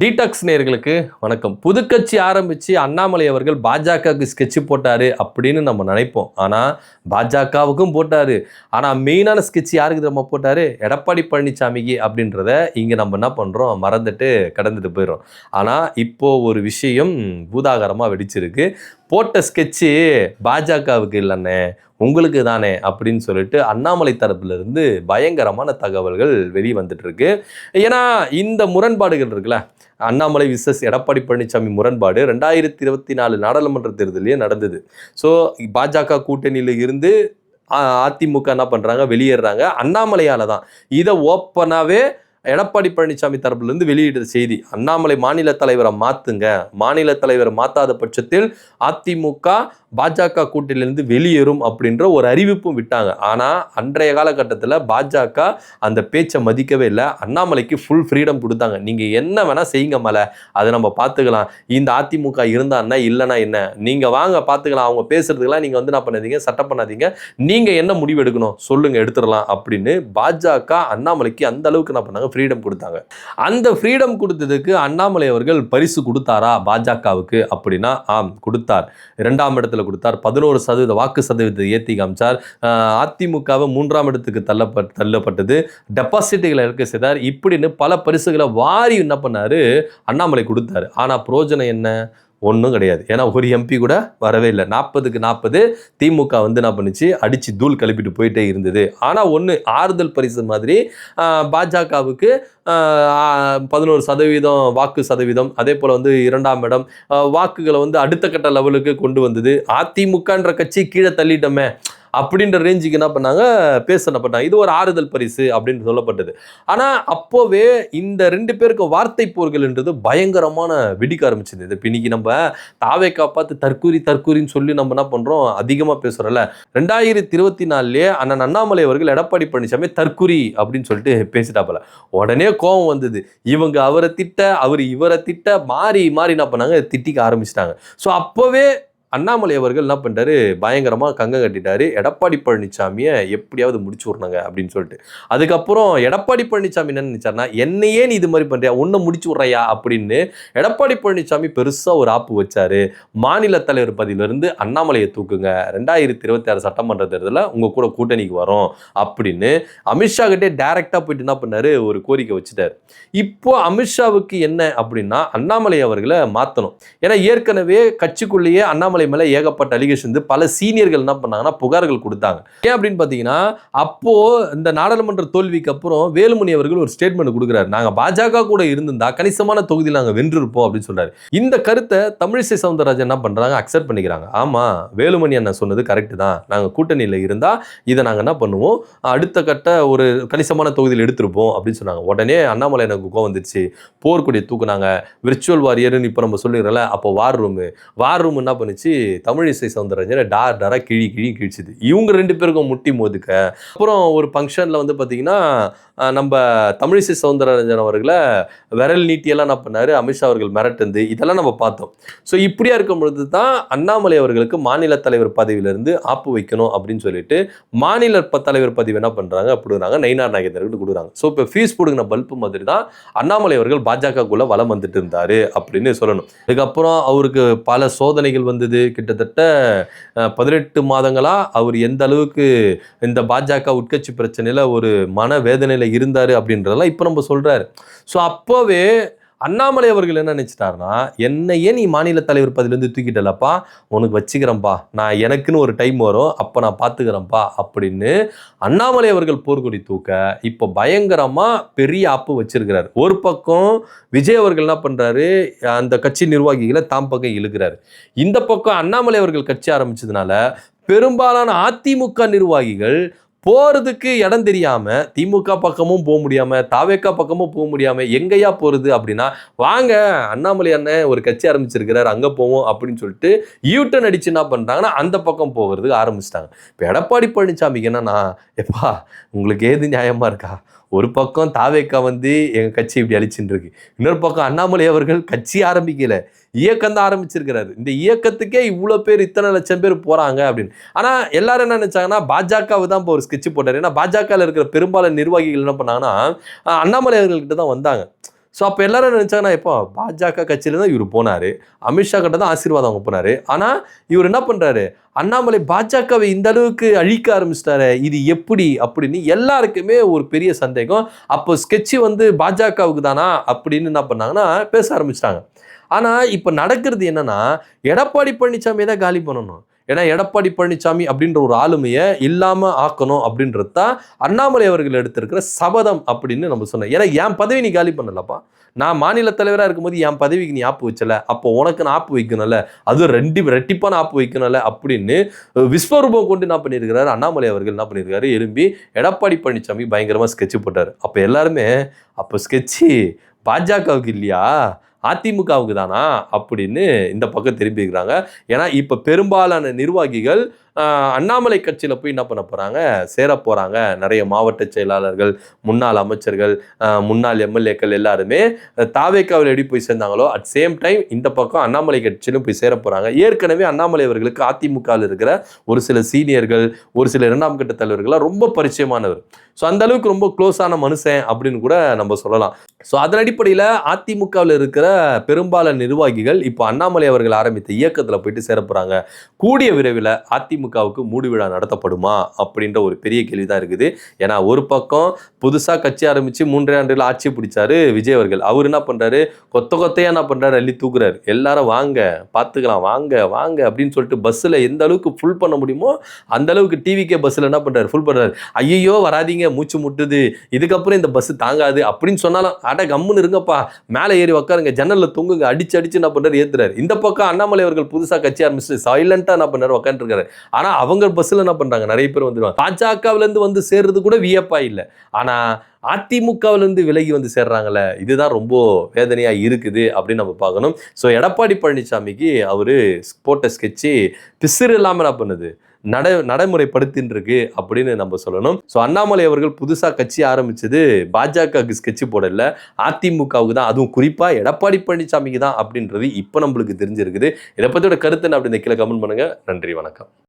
Detox நேயர்களுக்கு வணக்கம். புதுக்கட்சி ஆரம்பிச்சு அண்ணாமலை அவர்கள் பாஜகவுக்கு ஸ்கெட்ச் போட்டாரு அப்படின்னு நம்ம நினைப்போம். ஆனால் பாஜகவுக்கும் போட்டாரு. ஆனால் மெயினான ஸ்கெட்ச் யாருக்கு நம்ம போட்டாரு? எடப்பாடி பழனிசாமிக்கு அப்படின்றத இங்கே நம்ம என்ன பண்ணுறோம், மறந்துட்டு கடந்துட்டு போயிடுறோம். ஆனால் இப்போ ஒரு விஷயம் பூதாகரமாக வெடிச்சிருக்கு. போட்ட ஸ்கெட்சு பாஜகவுக்கு இல்லைண்ணே, உங்களுக்கு தானே அப்படின்னு சொல்லிட்டு அண்ணாமலை தரப்புல இருந்து பயங்கரமான தகவல்கள் வெளி வந்துட்டு இருக்கு. ஏன்னா இந்த முரண்பாடுகள் இருக்குல்ல, அண்ணாமலை விசஸ் எடப்பாடி பழனிசாமி முரண்பாடு 2024 நாடாளுமன்ற தேர்தலையே நடந்தது. ஸோ பாஜக கூட்டணியில் இருந்து அதிமுக என்ன பண்றாங்க, வெளியேறாங்க. அண்ணாமலையால தான் இதை ஓப்பனாவே எடப்பாடி பழனிசாமி தரப்புலேருந்து வெளியிட்ட செய்தி, அண்ணாமலை மாநில தலைவரை மாத்துங்க, மாநில தலைவரை மாத்தாத பட்சத்தில் அதிமுக பாஜக கூட்டணியிலிருந்து வெளியேறும் அப்படின்ற ஒரு அறிவிப்பும் விட்டாங்க. ஆனால் அன்றைய காலகட்டத்தில் பாஜக அந்த பேச்சை மதிக்கவே இல்லை. அண்ணாமலைக்கு ஃபுல் ஃப்ரீடம் கொடுத்தாங்க. நீங்கள் என்ன வேணால் செய்யுங்க மலை, அதை நம்ம பார்த்துக்கலாம். இந்த அதிமுக இருந்தான்னா இல்லைனா என்ன, நீங்கள் வாங்க பார்த்துக்கலாம். அவங்க பேசுறதுக்கெல்லாம் நீங்கள் என்ன பண்ணாதீங்க, சட்டம் பண்ணாதீங்க, நீங்கள் என்ன முடிவு எடுக்கணும் சொல்லுங்கள், எடுத்துடலாம் அப்படின்னு பாஜக அண்ணாமலைக்கு அந்த அளவுக்கு என்ன பண்ணாங்க, ஃப்ரீடம் கொடுத்தாங்க. அந்த ஃப்ரீடம் கொடுத்ததுக்கு அண்ணாமலை அவர்கள் பரிசு கொடுத்தாரா பாஜகவுக்கு அப்படின்னா ஆம் கொடுத்தார். 2ஆம் இடத்துல கொடுத்தார். 11% வாக்கு சதவீதத்தை ஏற்றி காமிச்சார். அதிமுகவை 3ஆம் இடத்துக்கு தள்ளப்பட்டது. டெபாசிட்டுகளை இறக்க செய்தார். இப்படின்னு பல பரிசுகளை வாரி என்ன பண்ணாரு, அண்ணாமலை கொடுத்தாரு. ஆனா பிரோஜனம் என்ன? ஒன்றும் கிடையாது. ஏன்னா ஒரு எம்பி கூட வரவே இல்லை. 40க்கு 40 திமுக என்ன பண்ணிச்சு, அடிச்சு தூள் கிளப்பிட்டு போயிட்டே இருந்தது. ஆனால் ஒன்று ஆறுதல் பரிசு மாதிரி பாஜகவுக்கு 11% வாக்கு சதவீதம், அதே போல் 2ஆம் இடம், வாக்குகளை அடுத்த கட்ட லெவலுக்கு கொண்டு வந்தது. அதிமுகன்ற கட்சி கீழே தள்ளிட்டோமே அப்படின்ற ரேஞ்சுக்கு என்ன பண்ணாங்க, பேசப்பட்டாங்க. இது ஒரு ஆறுதல் பரிசு அப்படின்னு சொல்லப்பட்டது. ஆனால் அப்போவே இந்த 2 பேருக்கு வார்த்தை போர்கள்ன்றது பயங்கரமான வெடிக்க ஆரம்பிச்சது. இது இன்னைக்கு நம்ம தாவேக்கா பார்த்து தற்கூரின்னு சொல்லி நம்ம என்ன பண்ணுறோம், அதிகமாக பேசுகிறோம்ல. 2024 அண்ணன் அண்ணாமலை அவர்கள் எடப்பாடி பழனிசாமி தற்கூரி அப்படின்னு சொல்லிட்டு பேசிட்டாப்பல. உடனே கோபம் வந்தது. இவங்க அவரை திட்ட, அவர் இவரை திட்ட, மாறி என்ன பண்ணாங்க, திட்டிக்க ஆரம்பிச்சிட்டாங்க. ஸோ அப்போவே அண்ணாமலை அவர்கள் என்ன பண்ணிட்டாரு, பயங்கரமாக கங்க கட்டிட்டாரு. எடப்பாடி பழனிசாமியை எப்படியாவது முடிச்சு விட்றாங்க அப்படின்னு சொல்லிட்டு. அதுக்கப்புறம் எடப்பாடி பழனிசாமி என்ன நினைச்சார்னா, என்னையே நீ இது மாதிரி பண்ணுறியா, ஒன்றை முடிச்சு விட்றையா அப்படின்னு எடப்பாடி பழனிசாமி பெருசாக ஒரு ஆப்பு வச்சாரு. மாநில தலைவர் பதவியிலிருந்து அண்ணாமலையை தூக்குங்க, 2026 சட்டமன்ற தேர்தலில் உங்கள் கூட கூட்டணிக்கு வரும் அப்படின்னு அமித்ஷா கிட்டே டைரக்டாக போயிட்டு என்ன பண்ணாரு, ஒரு கோரிக்கை வச்சுட்டார். இப்போ அமித்ஷாவுக்கு என்ன அப்படின்னா, அண்ணாமலை அவர்களை மாற்றணும். ஏன்னா ஏற்கனவே கட்சிக்குள்ளேயே அண்ணாமலை மேல ஏகப்பட்ட அலிகேஷன், பல சீனியர்கள் என்ன பண்ணாங்கன்னா புகார்கள் கொடுத்தாங்க. ஏன் அப்படின்னு பாத்தீங்கன்னா, அப்போ இந்த நாடாளுமன்ற தோல்விக்கு அப்புறம் வேலுமணி அவர்கள் ஒரு ஸ்டேட்மெண்ட் கொடுக்குறாரு, நாங்க பாஜக கூட இருந்திருந்தா கணிசமான தொகுதியில் நாங்க வென்றிருப்போம் அப்படின்னு சொல்றாரு. இந்த கருத்தை தமிழிசை சவுந்தரராஜன் என்ன பண்றாங்க, அக்செப்ட் பண்ணிக்கிறாங்க. ஆமா, வேலுமணி அண்ணன் சொன்னது கரெக்ட் தான், நாங்க கூட்டணியில இருந்தா இதை நாங்க என்ன பண்ணுவோம், அடுத்த கட்ட ஒரு கணிசமான தொகுதியில் எடுத்திருப்போம் அப்படின்னு சொன்னாங்க. உடனே அண்ணாமலை எனக்கு கோவம் வந்துச்சு, போர்க்கொடியை தூக்குனாங்க, விர்ச்சுவல் வாரியர்னு இப்போ நம்ம சொல்லிடுறோம்ல, அப்போ வார் ரூம் என்ன பண்ணுச்சு, தமிழிசை சவுந்தரராஜனை டாரா கிழிச்சுது. இவங்க 2 பேருக்கும் முட்டி மோதுக்க. அப்புறம் ஒரு ஃபங்க்ஷனில் பார்த்தீங்கன்னா, நம்ம தமிழிசை சவுந்தரராஜன் அவர்களை விரல் நீட்டியெல்லாம் என்ன பண்ணாரு, அமித்ஷா அவர்கள் மிரட்டுந்து, இதெல்லாம் நம்ம பார்த்தோம். ஸோ இப்படியா இருக்கும் பொழுது தான் அண்ணாமலை அவர்களுக்கு மாநில தலைவர் பதவியிலிருந்து ஆப்பு வைக்கணும் அப்படின்னு சொல்லிட்டு மாநில தலைவர் பதவி என்ன பண்ணுறாங்க, கொடுக்குறாங்க, நயினார் நாகேந்திரன் கொடுக்குறாங்க. ஸோ இப்போ ஃபீஸ் போடுங்கிற பல்பு மாதிரி தான் அண்ணாமலை அவர்கள் பாஜகக்குள்ள வலம் வந்துட்டு இருந்தாரு அப்படின்னு சொல்லணும். அதுக்கப்புறம் அவருக்கு பல சோதனைகள் வந்தது. கிட்டத்தட்ட 18 மாதங்களா அவர் எந்த அளவுக்கு இந்த பாஜக உட்கட்சி பிரச்சனையில ஒரு மனவேதனையில இருந்தாரு அப்படின்றதெல்லாம் இப்ப நம்ம சொல்றாரு. ஸோ அப்போவே அண்ணாமலை அவர்கள் என்ன நினைச்சிட்டாருன்னா, என்னையே நீ மாநில தலைவர் பதவியிலிருந்து தூக்கிட்டலப்பா, உனக்கு வச்சுக்கிறேன்ப்பா, நான் எனக்குன்னு ஒரு டைம் வரும், அப்போ நான் பார்த்துக்கிறேன்ப்பா அப்படின்னு அண்ணாமலை அவர்கள் போர்க்கொடி தூக்க இப்போ பயங்கரமா பெரிய ஆப்பு வச்சிருக்கிறார். ஒரு பக்கம் விஜய் அவர்கள் என்ன பண்றாரு, அந்த கட்சி நிர்வாகிகளை தாம் பக்கம் இழுக்கிறாரு. இந்த பக்கம் அண்ணாமலை அவர்கள் கட்சி ஆரம்பிச்சதுனால பெரும்பாலான அதிமுக நிர்வாகிகள் போறதுக்கு இடம் தெரியாம, திமுக பக்கமும் போக முடியாம, தாவேக்கா பக்கமும் போக முடியாம எங்கேயா போறது அப்படின்னா, வாங்க அண்ணாமலை அண்ணன் ஒரு கட்சி ஆரம்பிச்சிருக்கிறார், அங்க போவோம் அப்படின்னு சொல்லிட்டு யூட்டன் அடிச்சு என்ன பண்றாங்கன்னா அந்த பக்கம் போகிறதுக்கு ஆரம்பிச்சிட்டாங்க. இப்போ எடப்பாடி பழனிசாமிக்கு என்னன்னா, எப்பா உங்களுக்கு ஏது நியாயமா இருக்கா, ஒரு பக்கம் தாவேக்கா எங்க கட்சி இப்படி அழிச்சுட்டு இருக்கு, இன்னொரு பக்கம் அண்ணாமலை அவர்கள் கட்சி ஆரம்பிக்கல, இயக்கம் தான் ஆரம்பிச்சிருக்கிறாரு, இந்த இயக்கத்துக்கே இவ்வளோ பேர், இத்தனை லட்சம் பேர் போறாங்க அப்படின்னு. ஆனா எல்லாரும் என்ன நினைச்சாங்கன்னா, பாஜகவை தான் இப்போ ஒரு ஸ்கெட்ச் போட்டாரு. ஏன்னா பாஜகவில் இருக்கிற பெரும்பாலான நிர்வாகிகள் என்ன பண்ணாங்கன்னா, அண்ணாமலை அவர்கள்கிட்ட தான் வந்தாங்க. ஸோ அப்போ எல்லாரும் நினைச்சாங்கன்னா, இப்போ பாஜக கட்சியில தான் இவர் போனாரு, அமித்ஷா கிட்ட தான் ஆசீர்வாதம் அவங்க போனாரு. ஆனா இவர் என்ன பண்றாரு, அண்ணாமலை பாஜகவை இந்த அளவுக்கு அழிக்க ஆரம்பிச்சிட்டாரு, இது எப்படி அப்படின்னு எல்லாருக்குமே ஒரு பெரிய சந்தேகம். அப்போ ஸ்கெட்ச் வந்து பாஜகவுக்கு தானா அப்படின்னு என்ன பண்ணாங்கன்னா பேச ஆரம்பிச்சிட்டாங்க. ஆனா இப்ப நடக்கிறது என்னன்னா, எடப்பாடி பழனிசாமி தான் காலி பண்ணணும். ஏன்னா எடப்பாடி பழனிசாமி அப்படின்ற ஒரு ஆளுமையை இல்லாம ஆக்கணும் அப்படின்றது தான் அண்ணாமலை அவர்கள் எடுத்திருக்கிற சபதம் அப்படின்னு நம்ம சொன்னோம். ஏன்னா என் பதவி நீ காலி பண்ணலப்பா, நான் மாநில தலைவராக இருக்கும்போது என் பதவிக்கு நீ ஆப்பு வச்சல, அப்போ உனக்கு நான் ஆப்பு வைக்கணும்ல, அதுவும் ரெட்டிப்பான ஆப்பு வைக்கணும்ல அப்படின்னு விஸ்வரூபம் கொண்டு என்ன பண்ணியிருக்கிறாரு அண்ணாமலை அவர்கள் என்ன பண்ணியிருக்காரு, எழும்பி எடப்பாடி பழனிசாமி பயங்கரமா ஸ்கெட்ச் போட்டார். அப்போ எல்லாருமே அப்போ ஸ்கெட்சு பாஜகவுக்கு இல்லையா, அதிமுகவுக்கு தானா அப்படின்னு இந்த பக்கம் திரும்பிக்கிறாங்க. ஏன்னா இப்போ பெரும்பாலான நிர்வாகிகள் அண்ணாமலை கட்சியில் போய் என்ன பண்ண போகிறாங்க, சேர போகிறாங்க. நிறைய மாவட்ட செயலாளர்கள், முன்னாள் அமைச்சர்கள், முன்னாள் எம்எல்ஏக்கள் எல்லாருமே தாவேக்காவில் எப்படி போய் சேர்ந்தாங்களோ அட் சேம் டைம் இந்த பக்கம் அண்ணாமலை கட்சியிலும் போய் சேர போகிறாங்க. ஏற்கனவே அண்ணாமலை அவர்களுக்கு அதிமுகவில் இருக்கிற ஒரு சில சீனியர்கள், ஒரு சில இரண்டாம் கட்ட தலைவர்கள்லாம் ரொம்ப பரிச்சயமானவர். ஸோ அந்த அளவுக்கு ரொம்ப க்ளோஸான மனுஷன் அப்படின்னு கூட நம்ம சொல்லலாம். ஸோ அதன் அடிப்படையில் அதிமுகவில் இருக்கிற பெரும்பாலான நிர்வாகிகள் இப்போ அண்ணாமலை அவர்கள் ஆரம்பித்த இயக்கத்தில் போயிட்டு சேர போகிறாங்க. கூடிய விரைவில் அதிமுகவுக்கு மூடு விழா நடத்தப்படுமா அப்படின்ற ஒரு பெரிய கேள்வி தான் இருக்குது. ஏன்னா ஒரு பக்கம் புதுசாக கட்சி ஆரம்பித்து 3 ஆண்டுகள் ஆட்சி பிடிச்சாரு விஜய் அவர்கள். அவர் என்ன பண்ணுறாரு, கொத்தையாக என்ன பண்ணுறாரு, அள்ளி தூக்குறாரு. எல்லாரும் வாங்க பார்த்துக்கலாம், வாங்க வாங்க அப்படின்னு சொல்லிட்டு பஸ்ஸில் எந்த அளவுக்கு ஃபுல் பண்ண முடியுமோ அந்த அளவுக்கு டிவிக்கே பஸ்ஸில் என்ன பண்ணுறாரு, ஃபுல் பண்ணுறாரு. ஐயோ வராதிங்க, மூச்சு முட்டுது, இதுக்கப்புறம் இந்த பஸ் தாங்காது அப்படின்னு சொன்னாலும் அட கம்முன்னு இருங்கப்பா, மேலே ஏறி உட்காருங்க, ஜன்னலில் தொங்குங்க, அடிச்சு என்ன பண்ணுறாரு, ஏற்றுறாரு. இந்த பக்கம் அண்ணாமலை அவர்கள் புதுசாக கட்சி ஆரம்பிச்சு சைலண்டாக என்ன பண்ணாரு, உட்காந்துருக்காரு. ஆனால் அவங்க பஸ்ஸில் என்ன பண்ணுறாங்க, நிறைய பேர் வந்துடுவாங்க. பாஜகவிலேருந்து வந்து சேர்றது கூட வியப்பா இல்லை, ஆனால் அதிமுகவிலேருந்து விலகி வந்து சேர்றாங்கல்ல, இதுதான் ரொம்ப வேதனையாக இருக்குது அப்படின்னு நம்ம பார்க்கணும். ஸோ எடப்பாடி பழனிசாமிக்கு அவர் போட்ட ஸ்கெட்சு பிசிறு இல்லாமல் என்ன பண்ணுது, நடைமுறைப்படுத்தின்னு இருக்கு அப்படின்னு நம்ம சொல்லணும். ஸோ அண்ணாமலை அவர்கள் புதுசாக கட்சி ஆரம்பிச்சது பாஜகவுக்கு ஸ்கெட்ச் போடல, அதிமுகவுக்கு தான், அதுவும் குறிப்பாக எடப்பாடி பழனிசாமிக்கு தான் அப்படின்றது இப்போ நம்மளுக்கு தெரிஞ்சிருக்குது. இதை பற்றியோட கருத்து என்ன அப்படின்னு கீழே கமெண்ட் பண்ணுங்க. நன்றி, வணக்கம்.